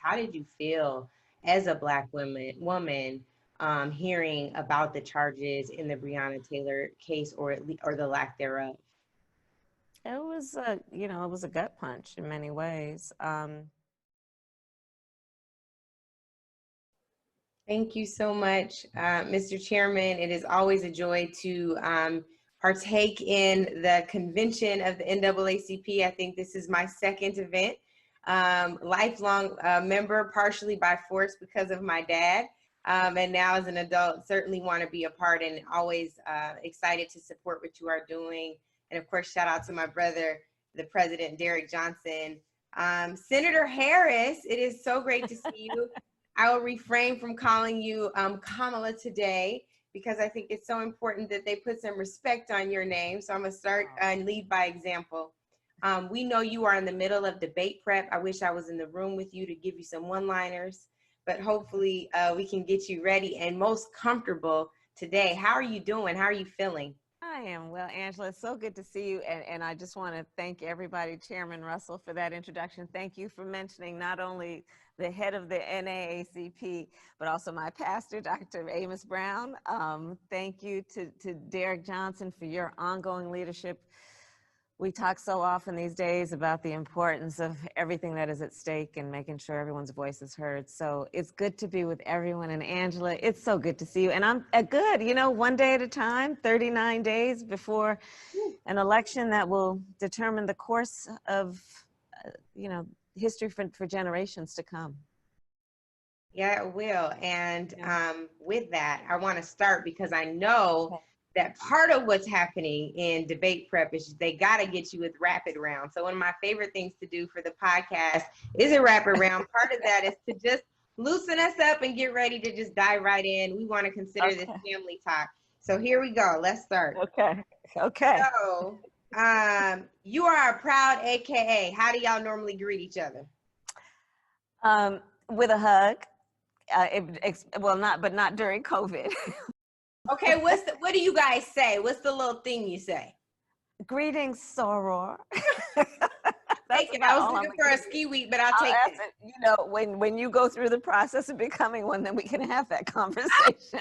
How did you feel as a Black woman hearing about the charges in the Breonna Taylor case, or the lack thereof? It was it was a gut punch in many ways. Thank you so much, Mr. Chairman. It is always a joy to partake in the convention of the NAACP. I think this is my second event. Lifelong member, partially by force because of my dad. And now as an adult, certainly want to be a part, and always excited to support what you are doing. And of course, shout out to my brother, the President, Derek Johnson. Senator Harris, it is so great to see you. I will refrain from calling you Kamala today, because I think it's so important that they put some respect on your name. So I'm gonna start and lead by example. We know you are in the middle of debate prep. I wish I was in the room with you to give you some one-liners, but hopefully we can get you ready and most comfortable today. How are you doing? How are you feeling? I am well, Angela. It's so good to see you. And I just want to thank everybody, Chairman Russell, for that introduction. Thank you for mentioning not only the head of the NAACP, but also my pastor, Dr. Amos Brown. Thank you to Derek Johnson for your ongoing leadership. We talk so often these days about the importance of everything that is at stake and making sure everyone's voice is heard. So it's good to be with everyone. And Angela, it's so good to see you. And I'm good, one day at a time, 39 days before an election that will determine the course of, history for generations to come. Yeah, it will. And with that, I want to start because I know that part of what's happening in debate prep is they got to get you with rapid round. So one of my favorite things to do for the podcast is a rapid round. Part of that is to just loosen us up and get ready to just dive right in. We want to consider this family talk. So here we go. Let's start. Okay. So you are a proud AKA. How do y'all normally greet each other? With a hug. Not during COVID. Okay, what do you guys say? What's the little thing you say? Greetings, soror. Thank you. I was looking for a ski week, but I'll take it. When you go through the process of becoming one, then we can have that conversation.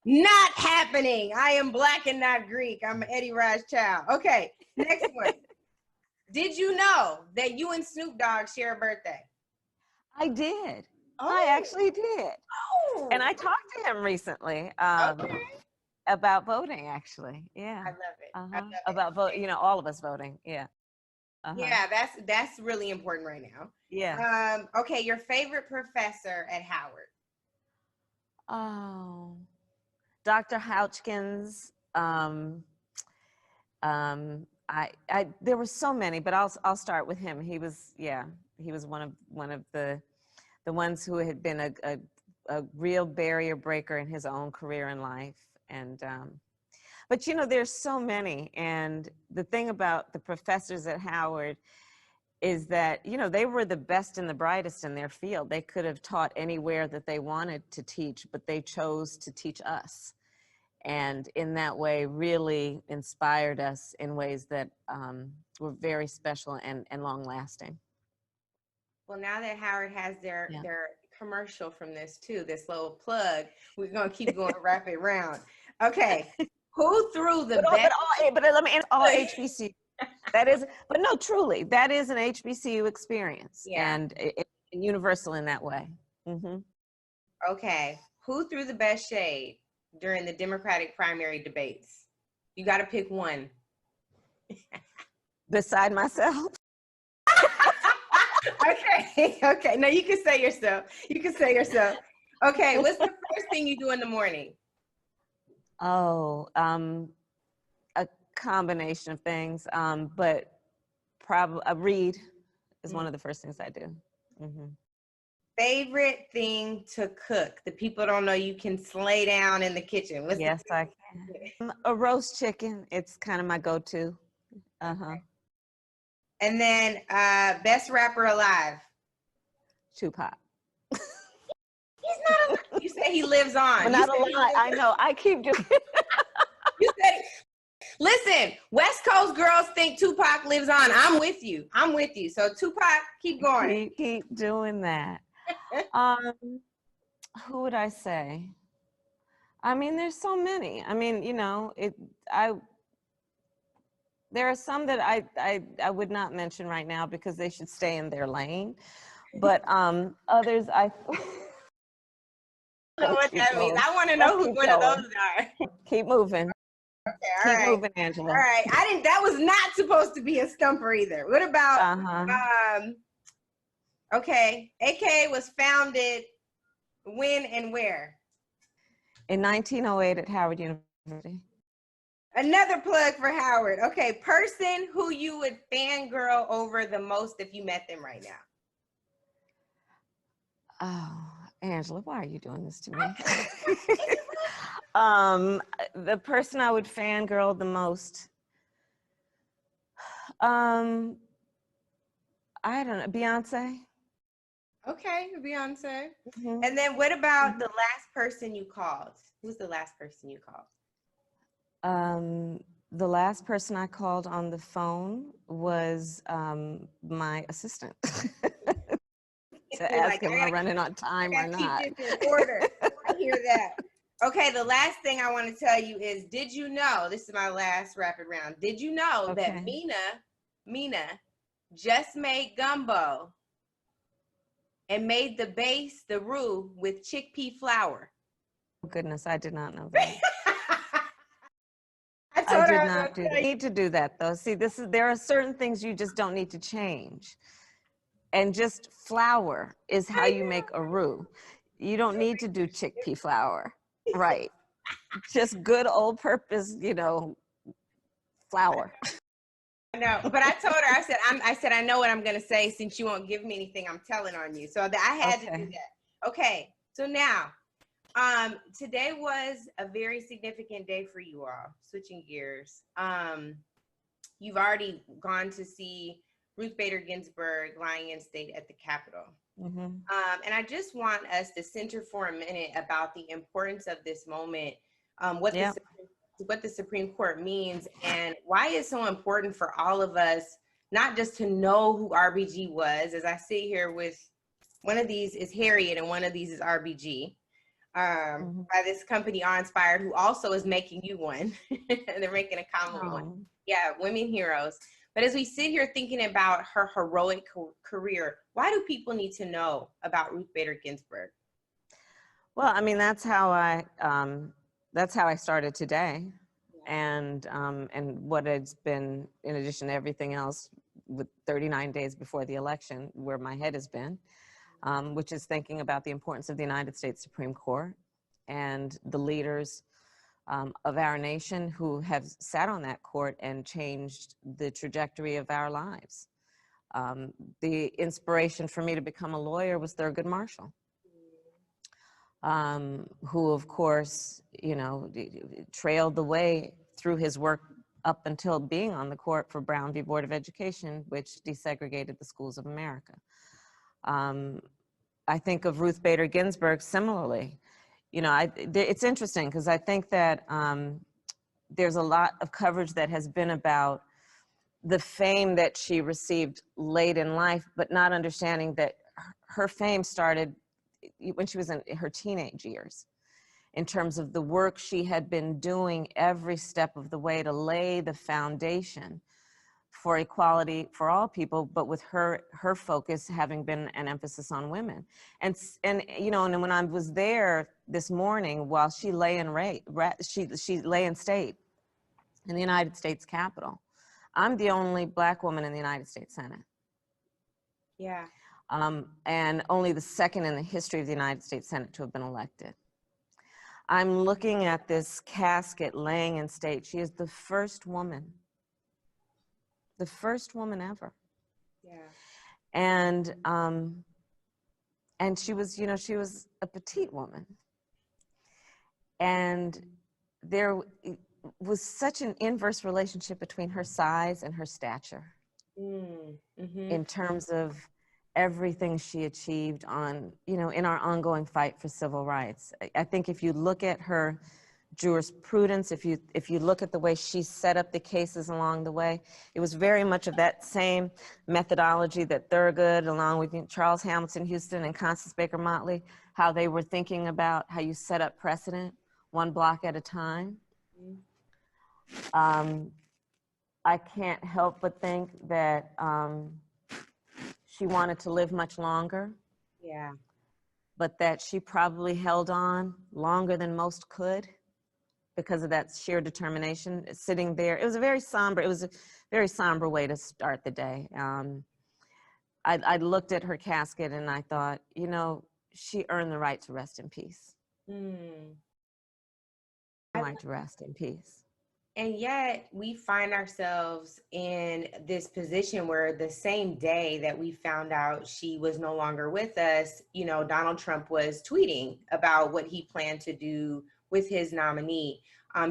Not happening. I am Black and not Greek. I'm an Eddie Raj child. Okay, next one. Did you know that you and Snoop Dogg share a birthday? I did. I actually did. Oh. And I talked to him recently about voting, actually. Yeah. I love it. I love it. About vote, all of us voting. Yeah. Yeah, that's really important right now. Yeah. Okay, your favorite professor at Howard? Oh, Dr. Houchkins. There were so many, but I'll start with him. He was one of the ones who had been a real barrier breaker in his own career in life. And but there's so many, and the thing about the professors at Howard is that they were the best and the brightest in their field. They could have taught anywhere that they wanted to teach, but they chose to teach us, and in that way really inspired us in ways that were very special and long lasting. Well, now that Howard has their commercial from this too, this little plug, we're gonna keep going rapid round. Okay, who threw the best? But let me answer all HBCU. That is, but no, truly, that is an HBCU experience, and universal in that way. Mm-hmm. Okay, who threw the best shade during the Democratic primary debates? You got to pick one. Beside myself. Okay. No, you can say yourself. Okay, what's the first thing you do in the morning? Oh, a combination of things, but probably read is one of the first things I do. Mm-hmm. Favorite thing to cook? The people don't know you can slay down in the kitchen. Yes, I can. A roast chicken. It's kind of my go-to. Okay. And then best rapper alive? Tupac. He's not alive. You say he lives on. But not alive. I know. I keep doing. You said Listen, West Coast girls think Tupac lives on. I'm with you. I'm with you. So Tupac, keep going. Keep doing that. Who would I say? I mean, there's so many. I mean, you know, there are some that I would not mention right now because they should stay in their lane. But others, I don't know what that means. I want to know who one of those are. Keep moving. Okay, Keep moving, Angela. All right. That was not supposed to be a stumper either. What about, okay, AKA was founded when and where? In 1908 at Howard University. Another plug for Howard. Okay, person who you would fangirl over the most if you met them right now. Oh, Angela, why are you doing this to me? The person I would fangirl the most, I don't know, Beyonce. Okay, Beyonce. Mm-hmm. And then what about the last person you called? Who's the last person you called? The last person I called on the phone was my assistant to ask him, am I running on time or not? Keep this in order. I hear that. Okay, the last thing I want to tell you is, did you know, this is my last rapid round, did you know that Mina just made gumbo and made the base, the roux, with chickpea flour? Oh, goodness, I did not know that. I did not do that. You need to do that, though. See, there are certain things you just don't need to change. And just flour is how you make a roux. You don't need to do chickpea flour. Right. Just good old purpose, you know, flour. I know, but I told her, I said, I know what I'm going to say. Since you won't give me anything, I'm telling on you. So I had to do that. Okay. So now, today was a very significant day for you all. Switching gears. You've already gone to see Ruth Bader Ginsburg lying in state at the Capitol. Mm-hmm. And I just want us to center for a minute about the importance of this moment, what the Supreme Court means, and why it's so important for all of us, not just to know who RBG was. As I sit here with, one of these is Harriet and one of these is RBG, by this company Awe Inspired, who also is making you one. They're making a Kamala one. Yeah, women heroes. But as we sit here thinking about her heroic career, why do people need to know about Ruth Bader Ginsburg? Well, I mean, that's how I started today, and what it's been, in addition to everything else, with 39 days before the election, where my head has been, which is thinking about the importance of the United States Supreme Court and the leaders of our nation who have sat on that court and changed the trajectory of our lives. The inspiration for me to become a lawyer was Thurgood Marshall, who, of course, you know, trailed the way through his work up until being on the court for Brown v. Board of Education, which desegregated the schools of America. I think of Ruth Bader Ginsburg similarly. You know, it's interesting because I think that there's a lot of coverage that has been about the fame that she received late in life, but not understanding that her fame started when she was in her teenage years, in terms of the work she had been doing every step of the way to lay the foundation for equality for all people, but with her focus having been an emphasis on women. And you know, and when I was there this morning, while she lay in she lay in state in the United States Capitol, I'm the only Black woman in the United States Senate. Yeah. And only the second in the history of the United States Senate to have been elected. I'm looking at this casket laying in state. She is the first woman ever. Yeah. And she was, you know, she was a petite woman. And there was such an inverse relationship between her size and her stature, in terms of everything she achieved on, you know, in our ongoing fight for civil rights. I think if you look at her jurisprudence, if you look at the way she set up the cases along the way, it was very much of that same methodology that Thurgood, along with Charles Hamilton Houston and Constance Baker Motley, how they were thinking about how you set up precedent one block at a time. I can't help but think that she wanted to live much longer. Yeah. But that she probably held on longer than most could because of that sheer determination sitting there. It was a very somber way to start the day. I looked at her casket and I thought, you know, she earned the right to rest in peace. Right to rest in peace. And yet we find ourselves in this position where the same day that we found out she was no longer with us, you know, Donald Trump was tweeting about what he planned to do with his nominee.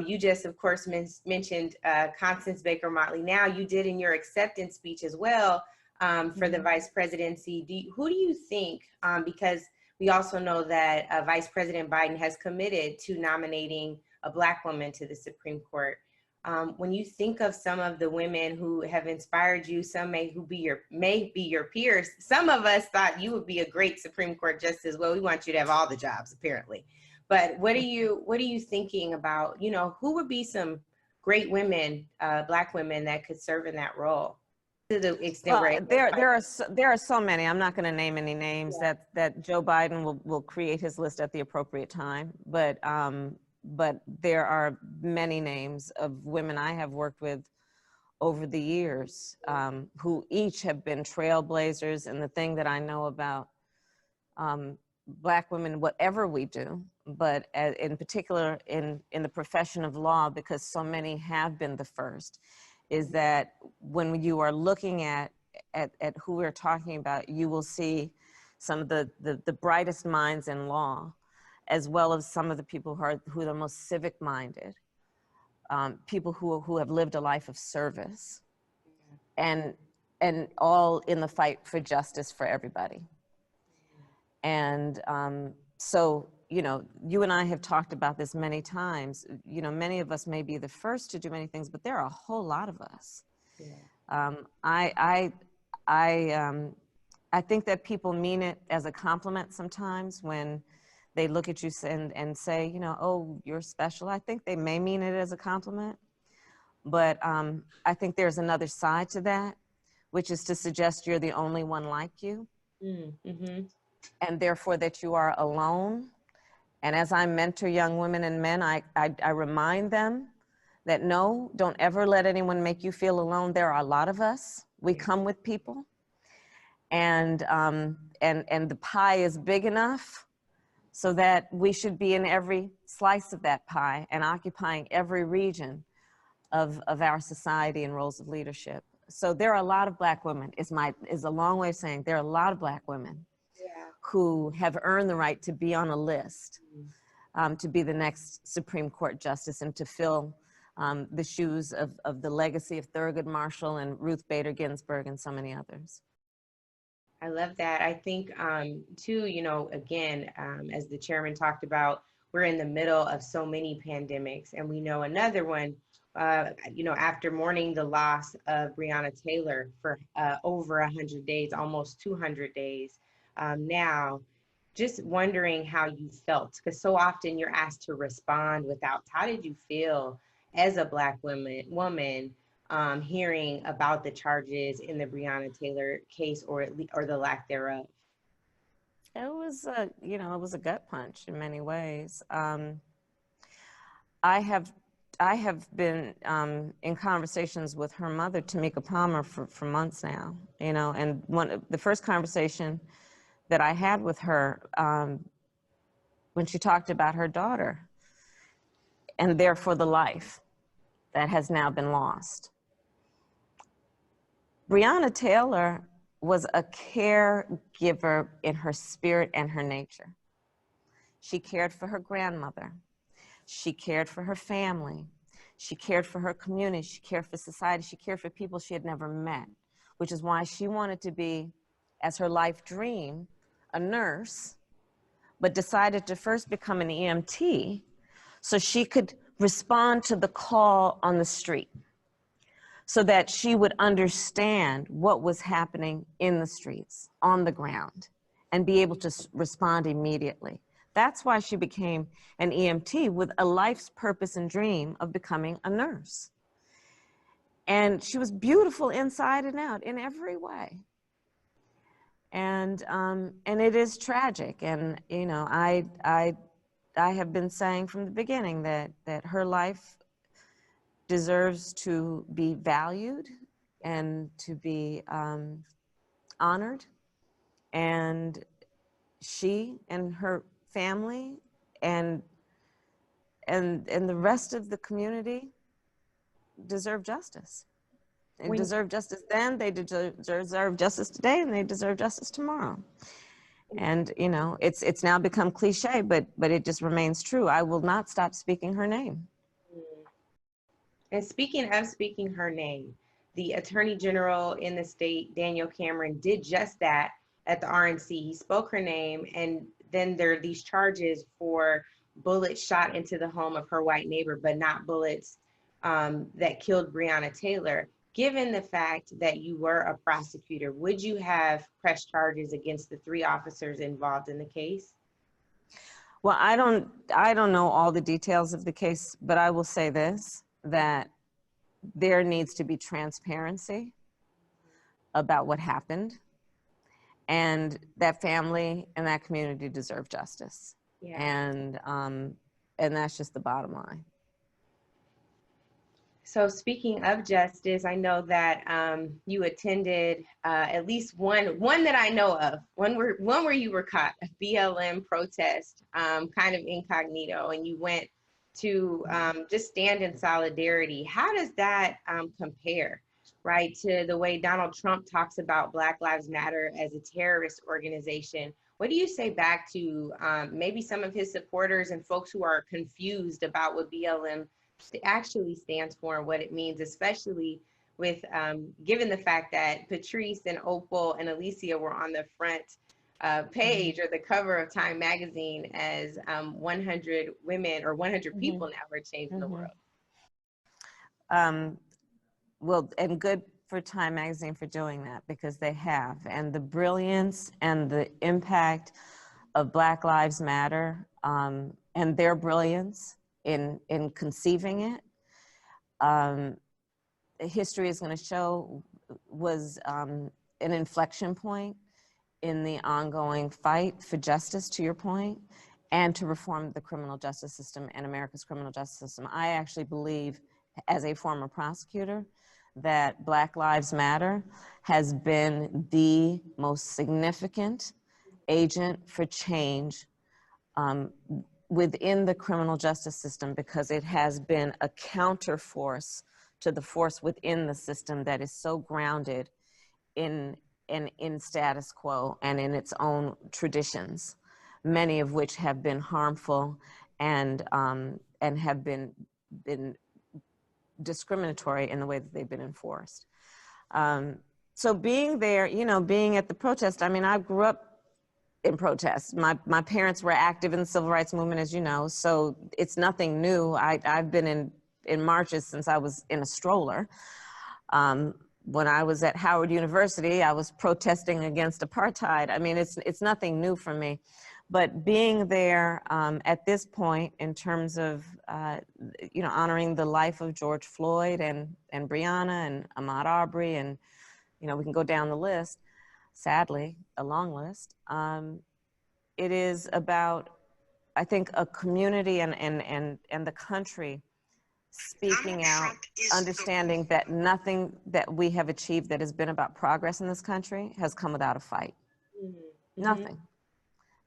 You just, of course, mentioned Constance Baker Motley. Now, you did in your acceptance speech as well for the vice presidency. Who do you think, because we also know that Vice President Biden has committed to nominating a Black woman to the Supreme Court. When you think of some of the women who have inspired you, some may be your peers. Some of us thought you would be a great Supreme Court justice. Well, we want you to have all the jobs, apparently. But what are you thinking about? You know, who would be some great women, Black women, that could serve in that role? To the extent there are so many. I'm not going to name any names. That Joe Biden will create his list at the appropriate time. But there are many names of women I have worked with over the years who each have been trailblazers. And the thing that I know about Black women, whatever we do, but in particular in the profession of law, because so many have been the first, is that when you are looking at who we're talking about, you will see some of the brightest minds in law, as well as some of the people who are the most civic-minded, people who have lived a life of service, and all in the fight for justice for everybody. And so, you know, you and I have talked about this many times. You know, many of us may be the first to do many things, but there are a whole lot of us. Yeah. I think that people mean it as a compliment sometimes when they look at you and say, you know, oh, you're special. I think they may mean it as a compliment, but I think there's another side to that, which is to suggest you're the only one like you, and therefore that you are alone. And as I mentor young women and men, I remind them that no, don't ever let anyone make you feel alone. There are a lot of us. We come with people, and the pie is big enough so that we should be in every slice of that pie and occupying every region of our society and roles of leadership. So there are a lot of Black women, is a long way of saying there are a lot of Black women who have earned the right to be on a list, to be the next Supreme Court justice and to fill the shoes of the legacy of Thurgood Marshall and Ruth Bader Ginsburg and so many others. I love that. I think, too, you know, again, as the chairman talked about, we're in the middle of so many pandemics, and we know another one, you know, after mourning the loss of Breonna Taylor for over 100 days, almost 200 days now, just wondering how you felt, because so often you're asked to respond without, how did you feel as a Black woman hearing about the charges in the Breonna Taylor case, or the lack thereof? It was you know, it was a gut punch in many ways. I have been in conversations with her mother, Tamika Palmer, for months now, you know, and the first conversation that I had with her when she talked about her daughter and therefore the life that has now been lost. Breonna Taylor was a caregiver in her spirit and her nature. She cared for her grandmother. She cared for her family. She cared for her community. She cared for society. She cared for people she had never met, which is why she wanted to be, as her life dream, a nurse, but decided to first become an EMT so she could respond to the call on the street, so that she would understand what was happening in the streets, on the ground, and be able to respond immediately. That's why she became an EMT with a life's purpose and dream of becoming a nurse. And she was beautiful inside and out in every way. And it is tragic. And, you know, I have been saying from the beginning that her life deserves to be valued and to be honored. And she and her family and the rest of the community deserve justice. They deserve justice then, they deserve justice today, and they deserve justice tomorrow. And, you know, it's now become cliche, but it just remains true. I will not stop speaking her name. And speaking of speaking her name, the Attorney General in the state, Daniel Cameron, did just that at the RNC. He spoke her name, and then there are these charges for bullets shot into the home of her white neighbor, but not bullets that killed Breonna Taylor. Given the fact that you were a prosecutor, would you have pressed charges against the 3 officers involved in the case? Well, I don't know all the details of the case, but I will say this, that there needs to be transparency about what happened, and that family and that community deserve justice. Yeah. And that's just the bottom line. So speaking of justice, I know that you attended at least one that I know of, one where you were caught, a BLM protest, kind of incognito, and you went to just stand in solidarity. How does that compare, right, to the way Donald Trump talks about Black Lives Matter as a terrorist organization? What do you say back to maybe some of his supporters and folks who are confused about what BLM actually stands for and what it means, especially with given the fact that Patrice and Opal and Alicia were on the front page or the cover of Time magazine as 100 women or 100 people now who are changing the world. Well, and good for Time magazine for doing that, because they have. And the brilliance and the impact of Black Lives Matter and their brilliance in conceiving it, history is going to show was an inflection point in the ongoing fight for justice, to your point, and to reform the criminal justice system and America's criminal justice system. I actually believe, as a former prosecutor, that Black Lives Matter has been the most significant agent for change within the criminal justice system, because it has been a counterforce to the force within the system that is so grounded in status quo and in its own traditions, many of which have been harmful and have been discriminatory in the way that they've been enforced. So being there, you know, being at the protest, I mean, I grew up in protests. My parents were active in the civil rights movement, as you know, so it's nothing new. I've been in marches since I was in a stroller. When I was at Howard University, I was protesting against apartheid. I mean, it's nothing new for me. But being there at this point, in terms of you know, honoring the life of George Floyd and Breonna and Ahmaud Arbery, and you know, we can go down the list. Sadly, a long list. It is about, I think, a community and the country speaking out, understanding that nothing that we have achieved that has been about progress in this country has come without a fight. Mm-hmm. Nothing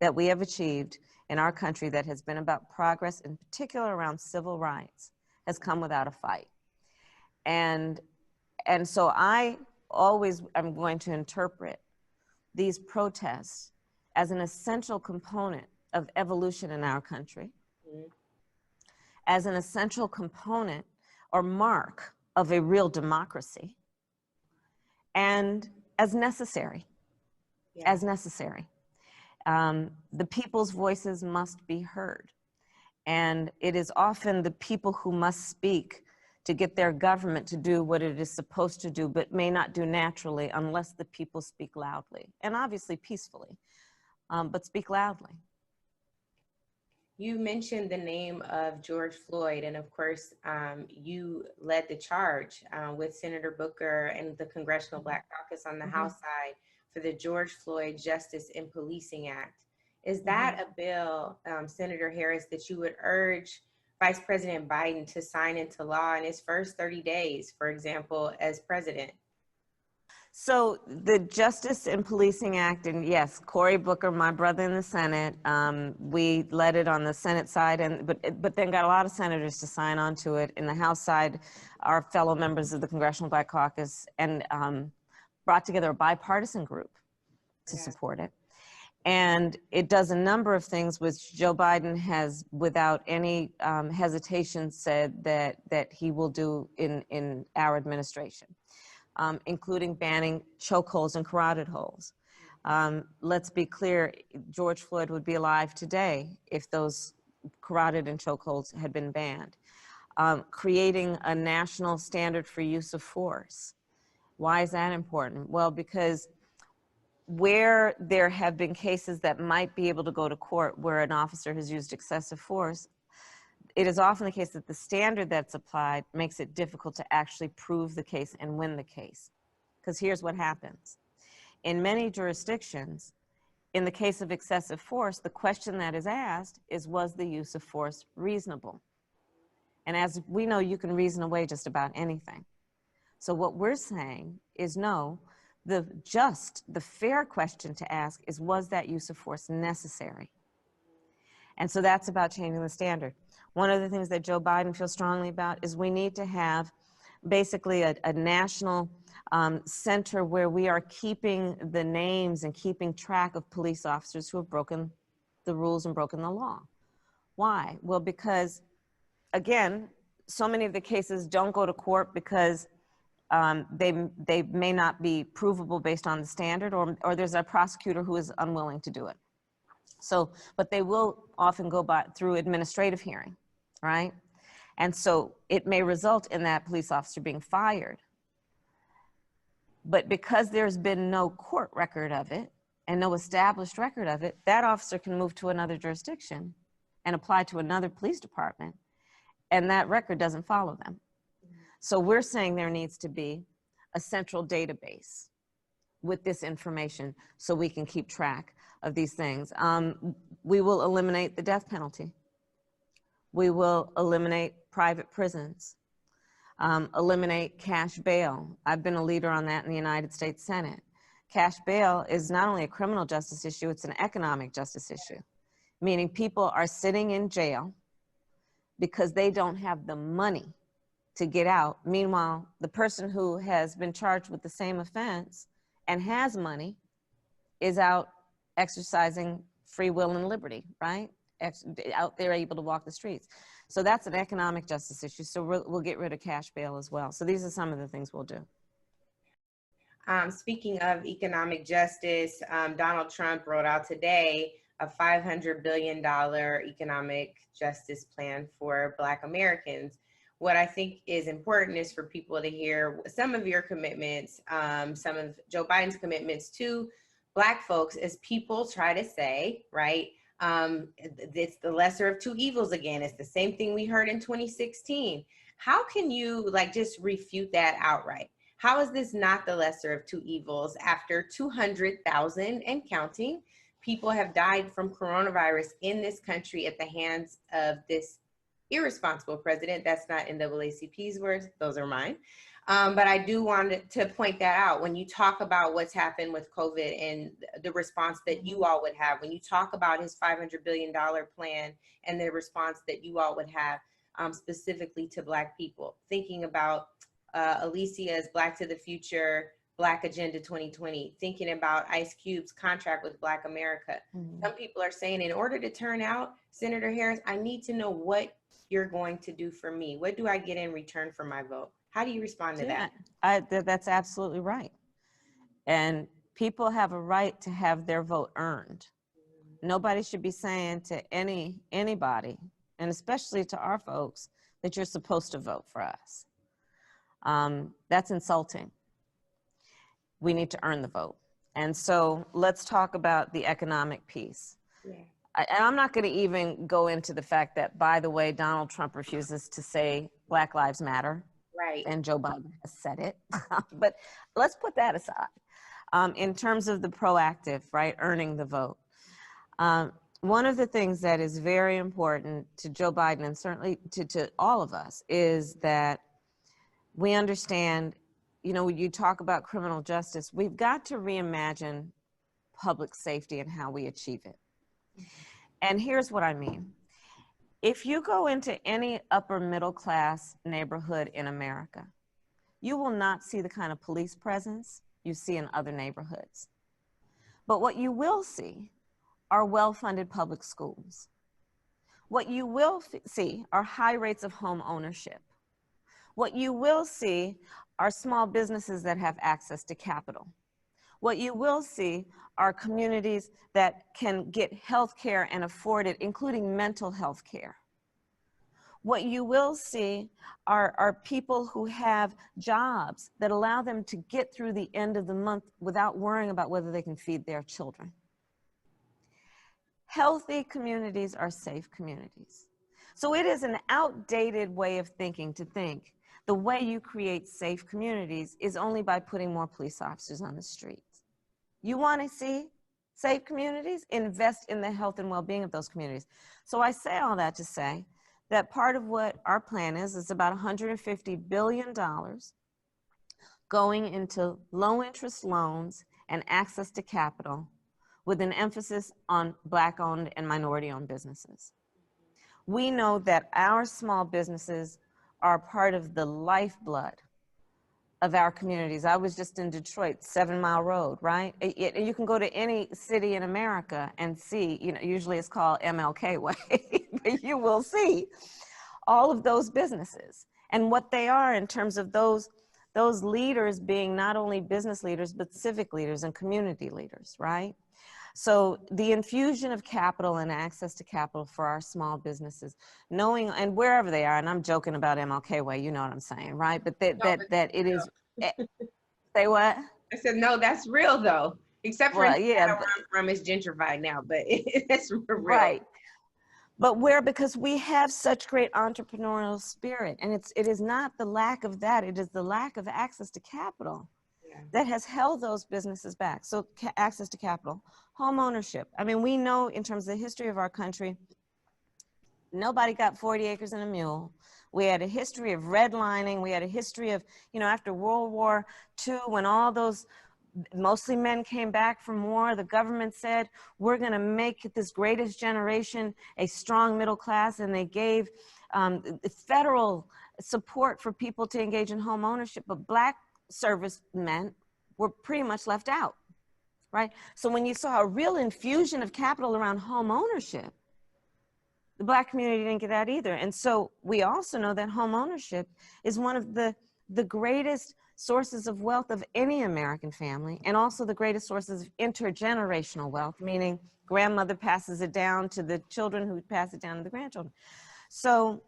that we have achieved in our country that has been about progress, in particular around civil rights, has come without a fight. And so I always am going to interpret these protests as an essential component of evolution in our country, as an essential component or mark of a real democracy, and as necessary, as necessary. The people's voices must be heard. And it is often the people who must speak to get their government to do what it is supposed to do, but may not do naturally unless the people speak loudly, and obviously peacefully, but speak loudly. You mentioned the name of George Floyd, and of course, you led the charge with Senator Booker and the Congressional Black Caucus on the House side for the George Floyd Justice in Policing Act. Is that a bill, Senator Harris, that you would urge Vice President Biden to sign into law in his first 30 days, for example, as president? So the Justice in Policing Act, and yes, Cory Booker, my brother in the Senate, we led it on the Senate side, but then got a lot of senators to sign on to it. In the House side, our fellow members of the Congressional Black Caucus, and brought together a bipartisan group to support it. And it does a number of things which Joe Biden has, without any hesitation, said that he will do in our administration. Including banning chokeholds and carotid holds. Let's be clear, George Floyd would be alive today if those carotid and chokeholds had been banned. Creating a national standard for use of force. Why is that important? Well, because where there have been cases that might be able to go to court where an officer has used excessive force, it is often the case that the standard that's applied makes it difficult to actually prove the case and win the case. Because here's what happens. In many jurisdictions, in the case of excessive force, the question that is asked is, was the use of force reasonable? And as we know, you can reason away just about anything. So what we're saying is no, the fair question to ask is, was that use of force necessary? And so that's about changing the standard. One of the things that Joe Biden feels strongly about is we need to have basically a national center where we are keeping the names and keeping track of police officers who have broken the rules and broken the law. Why? Well, because, again, so many of the cases don't go to court because they may not be provable based on the standard, or there's a prosecutor who is unwilling to do it. So, but they will often go through administrative hearing, right? And so it may result in that police officer being fired. But because there's been no court record of it and no established record of it, that officer can move to another jurisdiction and apply to another police department, and that record doesn't follow them. So we're saying there needs to be a central database with this information so we can keep track of these things. We will eliminate the death penalty. We will eliminate private prisons, eliminate cash bail. I've been a leader on that in the United States Senate. Cash bail is not only a criminal justice issue, it's an economic justice issue, meaning people are sitting in jail because they don't have the money to get out. Meanwhile, the person who has been charged with the same offense and has money is out exercising free will and liberty, right? Out there able to walk the streets. So that's an economic justice issue. So we'll get rid of cash bail as well. So these are some of the things we'll do. Speaking of economic justice, Donald Trump wrote out today a $500 billion economic justice plan for Black Americans. What I think is important is for people to hear some of your commitments, some of Joe Biden's commitments to Black folks, as people try to say, right? It's the lesser of two evils again. It's the same thing we heard in 2016. How can you just refute that outright? How is this not the lesser of two evils after 200,000 and counting people have died from coronavirus in this country at the hands of this irresponsible president? That's not NAACP's words, those are mine. But I do want to point that out. When you talk about what's happened with COVID and the response that you all would have, when you talk about his $500 billion plan and the response that you all would have specifically to Black people, thinking about Alicia's Black to the Future, Black Agenda 2020, thinking about Ice Cube's contract with Black America. Some people are saying, in order to turn out, Senator Harris, I need to know what you're going to do for me. What do I get in return for my vote? How do you respond to that? That's absolutely right. And people have a right to have their vote earned. Nobody should be saying to anybody, and especially to our folks, that you're supposed to vote for us. That's insulting. We need to earn the vote. And so let's talk about the economic piece. Yeah. And I'm not going to even go into the fact that, by the way, Donald Trump refuses to say Black Lives Matter. Right. And Joe Biden has said it. But let's put that aside. In terms of the proactive, right, earning the vote. One of the things that is very important to Joe Biden and certainly to all of us is that we understand, you know, when you talk about criminal justice, we've got to reimagine public safety and how we achieve it. And here's what I mean. If you go into any upper middle class neighborhood in America, you will not see the kind of police presence you see in other neighborhoods. But what you will see are well-funded public schools. What you will see are high rates of home ownership. What you will see are small businesses that have access to capital. What you will see are communities that can get health care and afford it, including mental health care. What you will see are people who have jobs that allow them to get through the end of the month without worrying about whether they can feed their children. Healthy communities are safe communities. So it is an outdated way of thinking to think the way you create safe communities is only by putting more police officers on the streets. You want to see safe communities? Invest in the health and well-being of those communities. So I say all that to say that part of what our plan is about $150 billion going into low-interest loans and access to capital with an emphasis on Black-owned and minority-owned businesses. We know that our small businesses are part of the lifeblood of our communities. I was just in Detroit, 7 Mile Road, right? You can go to any city in America and see, you know, usually it's called MLK Way, but you will see all of those businesses and what they are in terms of those leaders being not only business leaders, but civic leaders and community leaders, right? So the infusion of capital and access to capital for our small businesses, knowing, and wherever they are, and I'm joking about MLK Way, you know what I'm saying, right? But that it is, say what? I said, no, that's real though. Except for well, yeah, where I'm from, it's gentrified now, but it's real. Right. But because we have such great entrepreneurial spirit, and it is not the lack of that, it is the lack of access to capital that has held those businesses back. So access to capital, home ownership. I mean, we know in terms of the history of our country, nobody got 40 acres and a mule. We had a history of redlining. We had a history of, you know, after World War II, when all those mostly men came back from war, the government said, we're going to make this greatest generation a strong middle class, and they gave federal support for people to engage in home ownership, but Black servicemen were pretty much left out, right? So when you saw a real infusion of capital around home ownership, the Black community didn't get that either. And so we also know that home ownership is one of the greatest sources of wealth of any American family, and also the greatest sources of intergenerational wealth, meaning grandmother passes it down to the children who pass it down to the grandchildren. So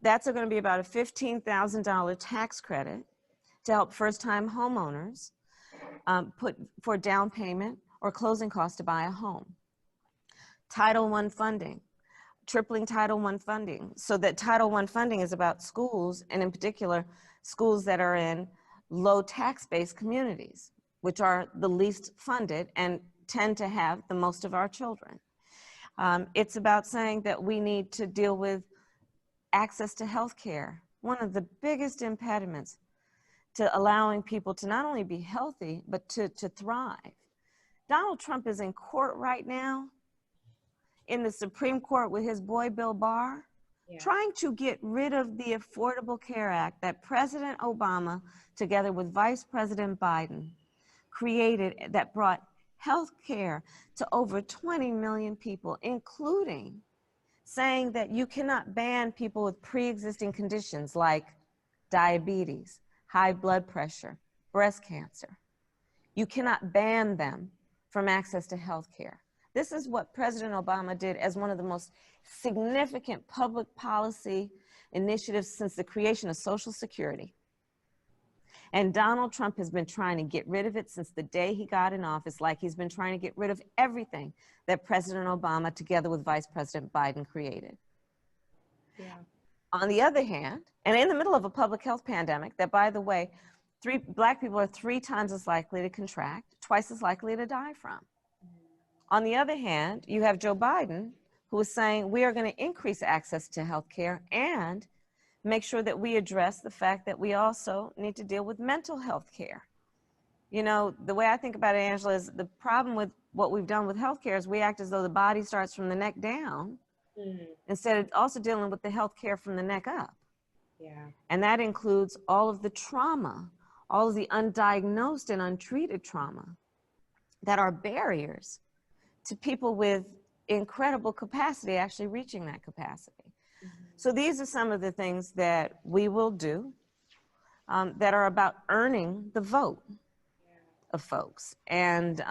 that's going to be about a $15,000 tax credit to help first-time homeowners put for down payment or closing costs to buy a home. Title I funding, tripling Title I funding, so that Title I funding is about schools, and in particular, schools that are in low tax-based communities, which are the least funded and tend to have the most of our children. It's about saying that we need to deal with access to health care, one of the biggest impediments to allowing people to not only be healthy, but to thrive. Donald Trump is in court right now, in the Supreme Court with his boy Bill Barr, trying to get rid of the Affordable Care Act that President Obama, together with Vice President Biden, created, that brought health care to over 20 million people, including saying that you cannot ban people with pre-existing conditions like diabetes, high blood pressure, breast cancer. You cannot ban them from access to health care. This is what President Obama did as one of the most significant public policy initiatives since the creation of Social Security. And Donald Trump has been trying to get rid of it since the day he got in office, like he's been trying to get rid of everything that President Obama, together with Vice President Biden, created. Yeah. On the other hand, and in the middle of a public health pandemic that, by the way, Black people are 3 times as likely to contract, twice as likely to die from. On the other hand, you have Joe Biden, who is saying we are going to increase access to health care and make sure that we address the fact that we also need to deal with mental health care. You know, the way I think about it, Angela, is the problem with what we've done with health care is we act as though the body starts from the neck down instead of also dealing with the health care from the neck up. Yeah. And that includes all of the trauma, all of the undiagnosed and untreated trauma that are barriers to people with incredible capacity actually reaching that capacity. So these are some of the things that we will do that are about earning the vote of folks. And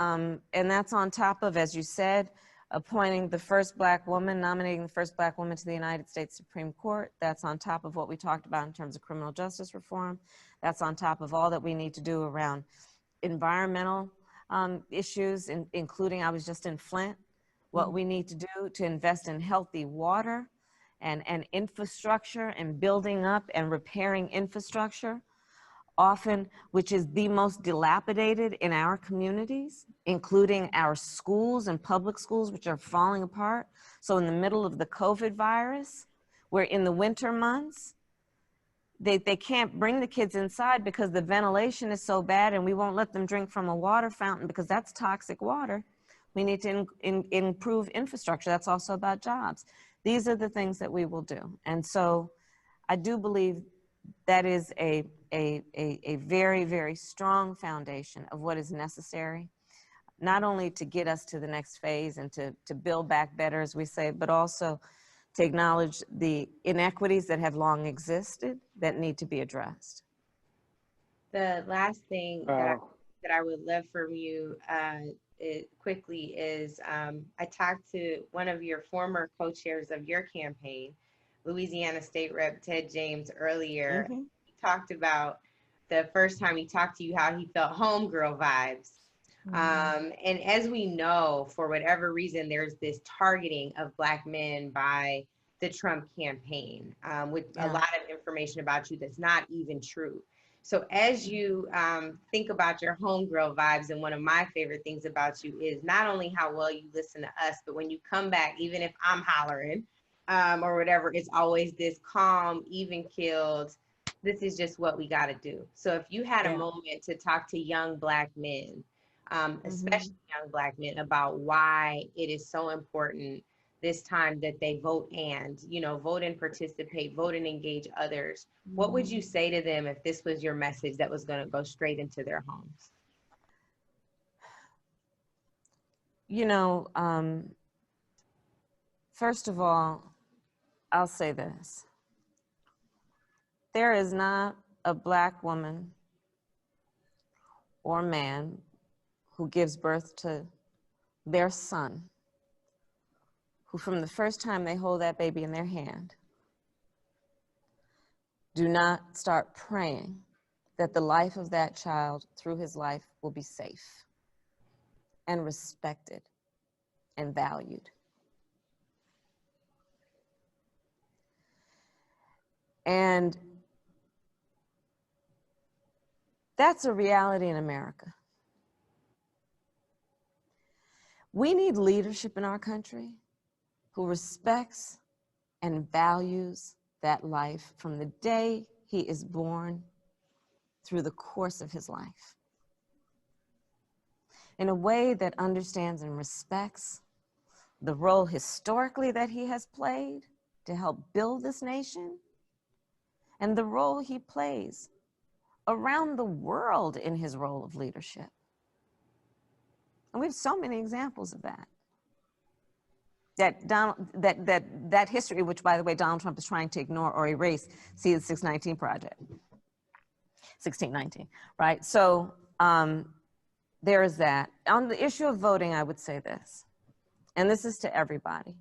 that's on top of, as you said, appointing the first Black woman, nominating the first Black woman to the United States Supreme Court. That's on top of what we talked about in terms of criminal justice reform. That's on top of all that we need to do around environmental issues, including, I was just in Flint, what we need to do to invest in healthy water and infrastructure and building up and repairing infrastructure, often which is the most dilapidated in our communities, including our schools and public schools, which are falling apart. So in the middle of the COVID virus, where in the winter months, they can't bring the kids inside because the ventilation is so bad and we won't let them drink from a water fountain because that's toxic water. We need to improve infrastructure. That's also about jobs. These are the things that we will do. And so I do believe that is a very, very strong foundation of what is necessary, not only to get us to the next phase and to build back better, as we say, but also to acknowledge the inequities that have long existed that need to be addressed. The last thing that I would love from you quickly is I talked to one of your former co-chairs of your campaign, Louisiana State Rep Ted James, earlier. He talked about the first time he talked to you, how he felt homegirl vibes. And as we know, for whatever reason, there's this targeting of Black men by the Trump campaign with a lot of information about you that's not even true. So as you think about your homegirl vibes, and one of my favorite things about you is not only how well you listen to us, but when you come back, even if I'm hollering or whatever, it's always this calm, even-keeled, this is just what we got to do. So if you had a moment to talk to young Black men, especially young Black men, about why it is so important this time that they vote and, vote and participate, vote and engage others, what would you say to them if this was your message that was going to go straight into their homes? First of all, I'll say this. There is not a Black woman or man who gives birth to their son who, from the first time they hold that baby in their hand, do not start praying that the life of that child through his life will be safe and respected and valued. And that's a reality in America. We need leadership in our country who respects and values that life from the day he is born through the course of his life, in a way that understands and respects the role historically that he has played to help build this nation, and the role he plays around the world in his role of leadership. And we have so many examples of that. That history, which, by the way, Donald Trump is trying to ignore or erase. See the 619 project, 1619, right? So there is that. On the issue of voting, I would say this. And this is to everybody.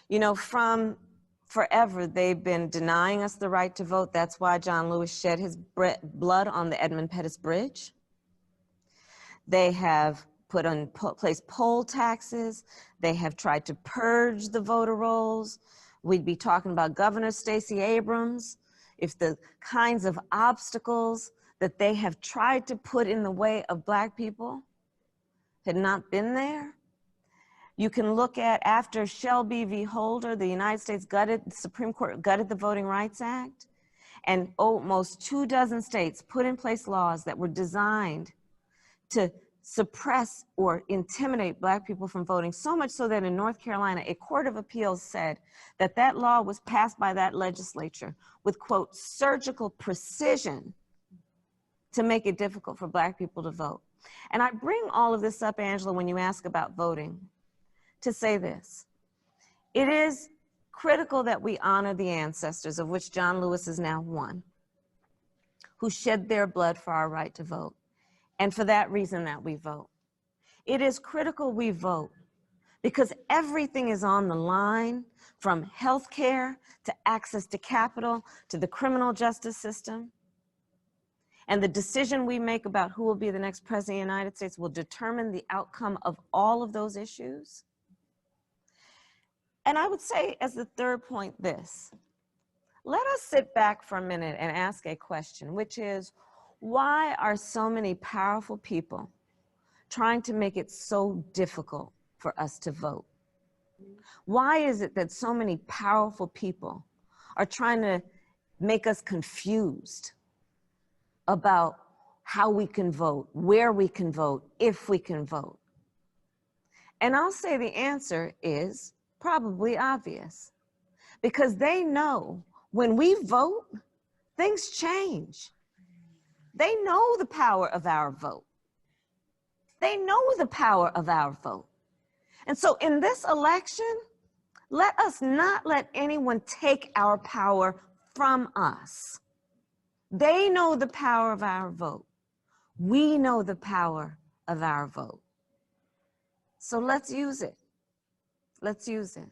You know, from forever, they've been denying us the right to vote. That's why John Lewis shed his blood on the Edmund Pettus Bridge. They have put in place poll taxes. They have tried to purge the voter rolls. We'd be talking about Governor Stacey Abrams if the kinds of obstacles that they have tried to put in the way of Black people had not been there. You can look at after Shelby v. Holder, the United States the Supreme Court gutted the Voting Rights Act, and almost 24 states put in place laws that were designed to suppress or intimidate Black people from voting, so much so that in North Carolina, a court of appeals said that that law was passed by that legislature with, quote, surgical precision to make it difficult for Black people to vote. And I bring all of this up, Angela, when you ask about voting, to say this. It is critical that we honor the ancestors, of which John Lewis is now one, who shed their blood for our right to vote. And for that reason that we vote. It is critical we vote because everything is on the line, from health care to access to capital to the criminal justice system. And the decision we make about who will be the next president of the United States will determine the outcome of all of those issues. And I would say as the third point this, let us sit back for a minute and ask a question, which is, why are so many powerful people trying to make it so difficult for us to vote? Why is it that so many powerful people are trying to make us confused about how we can vote, where we can vote, if we can vote? And I'll say the answer is probably obvious, because they know when we vote, things change. They know the power of our vote. They know the power of our vote. And so in this election, let us not let anyone take our power from us. They know the power of our vote. We know the power of our vote. So let's use it. Let's use it.